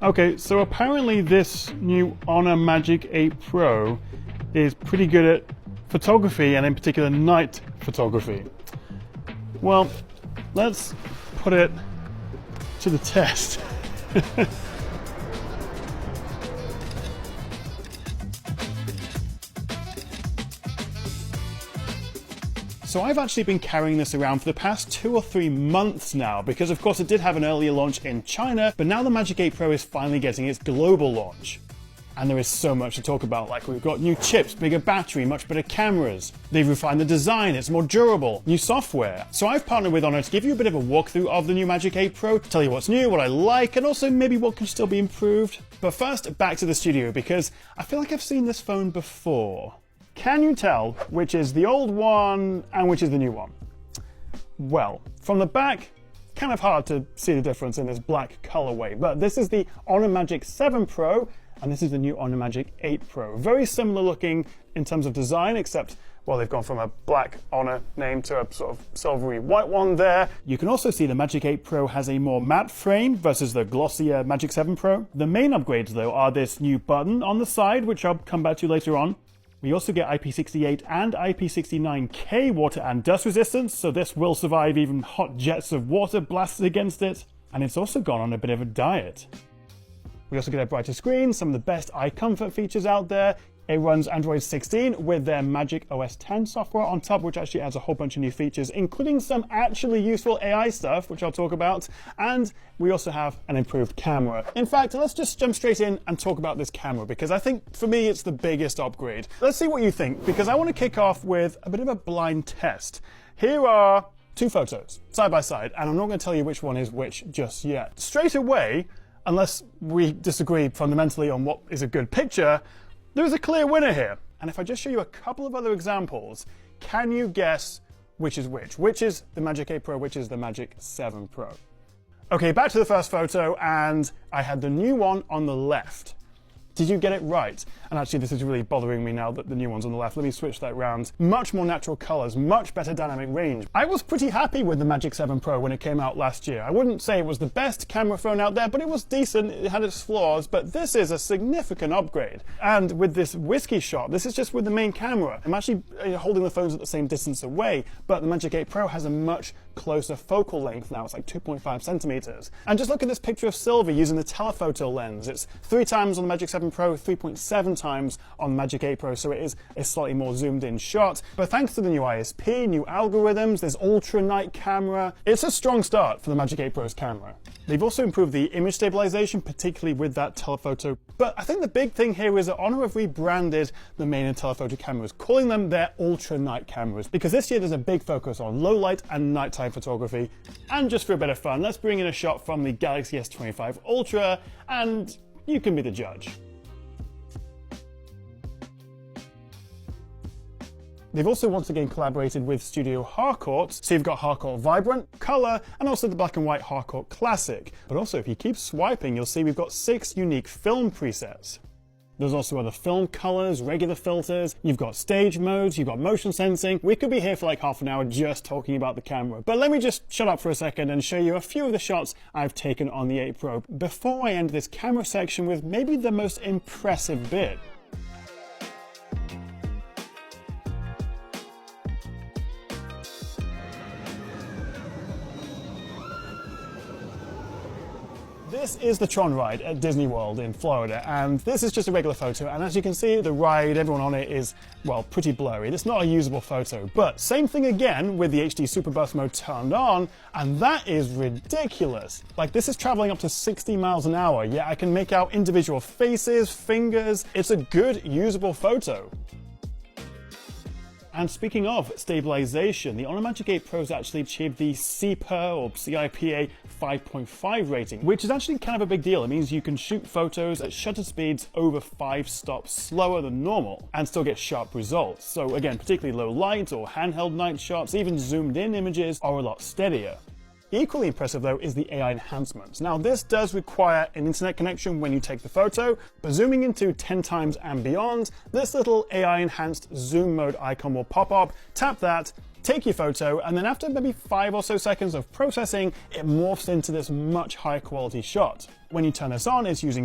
Okay, so apparently this new Honor Magic 8 Pro is pretty good at photography, and in particular night photography. Well, let's put it to the test. So I've actually been carrying this around for the past 2 or 3 months now, because of course it did have an earlier launch in China, but now the Magic 8 Pro is finally getting its global launch. And there is so much to talk about, like we've got new chips, bigger battery, much better cameras. They've refined the design, it's more durable, new software. So I've partnered with Honor to give you a bit of a walkthrough of the new Magic 8 Pro, tell you what's new, what I like, and also maybe what can still be improved. But first, back to the studio, because I feel like I've seen this phone before. Can you tell which is the old one and which is the new one? Well, from the back, kind of hard to see the difference in this black colorway, but this is the Honor Magic 7 Pro, and this is the new Honor Magic 8 Pro. Very similar looking in terms of design, except, well, they've gone from a black Honor name to a sort of silvery white one there. You can also see the Magic 8 Pro has a more matte frame versus the glossier Magic 7 Pro. The main upgrades, though, are this new button on the side, which I'll come back to later on. We also get IP68 and IP69K water and dust resistance, so this will survive even hot jets of water blasted against it. And it's also gone on a bit of a diet. We also get a brighter screen, some of the best eye comfort features out there. It runs Android 16 with their Magic OS 10 software on top, which actually adds a whole bunch of new features, including some actually useful AI stuff, which I'll talk about. And we also have an improved camera. In fact, let's just jump straight in and talk about this camera, because I think for me it's the biggest upgrade. Let's see what you think, because I want to kick off with a bit of a blind test. Here are 2 photos side by side, and I'm not going to tell you which one is which just yet. Straight away, unless we disagree fundamentally on what is a good picture, there's a clear winner here. And if I just show you a couple of other examples, can you guess which is which? Which is the Magic 8 Pro, which is the Magic 7 Pro? Okay, back to the first photo, and I had the new one on the left. Did you get it right? And actually, this is really bothering me now that the new one's on the left. Let me switch that round. Much more natural colors, much better dynamic range. I was pretty happy with the Magic 7 Pro when it came out last year. I wouldn't say it was the best camera phone out there, but it was decent. It had its flaws, but this is a significant upgrade. And with this whiskey shot, this is just with the main camera. I'm actually holding the phones at the same distance away, but the Magic 8 Pro has a much closer focal length now. It's like 2.5 centimeters. And just look at this picture of Silver using the telephoto lens. It's 3 times on the Magic 7 Pro, 3.7 times on the Magic 8 Pro, so it is a slightly more zoomed in shot. But thanks to the new ISP, new algorithms, this ultra night camera, it's a strong start for the Magic 8 Pro's camera. They've also improved the image stabilization, particularly with that telephoto. But I think the big thing here is that Honor have rebranded the main and telephoto cameras, calling them their ultra night cameras, because this year there's a big focus on low light and nighttime photography. And just for a bit of fun, let's bring in a shot from the Galaxy S25 Ultra, and you can be the judge. They've also once again collaborated with Studio Harcourt, so you've got Harcourt Vibrant, Color, and also the black and white Harcourt Classic. But also, if you keep swiping, you'll see we've got 6 unique film presets. There's also other film colors, regular filters, you've got stage modes, you've got motion sensing. We could be here for like half an hour just talking about the camera. But let me just shut up for a second and show you a few of the shots I've taken on the 8 Pro before I end this camera section with maybe the most impressive bit. This is the Tron ride at Disney World in Florida, and this is just a regular photo, and as you can see, the ride, everyone on it is, well, pretty blurry. It's not a usable photo, but same thing again with the HD Super Burst mode turned on, and that is ridiculous. Like, this is traveling up to 60 miles an hour, yet I can make out individual faces, fingers. It's a good, usable photo. And speaking of stabilization, the Honor Magic 8 Pro's actually achieved the CIPA or CIPA 5.5 rating, which is actually kind of a big deal. It means you can shoot photos at shutter speeds over 5 stops slower than normal and still get sharp results. So again, particularly low light or handheld night shots, even zoomed in images are a lot steadier. Equally impressive though is the AI enhancements. Now this does require an internet connection when you take the photo, but zooming into 10 times and beyond, this little AI enhanced zoom mode icon will pop up, tap that, take your photo, and then after maybe 5 or so seconds of processing, it morphs into this much higher quality shot. When you turn this on, it's using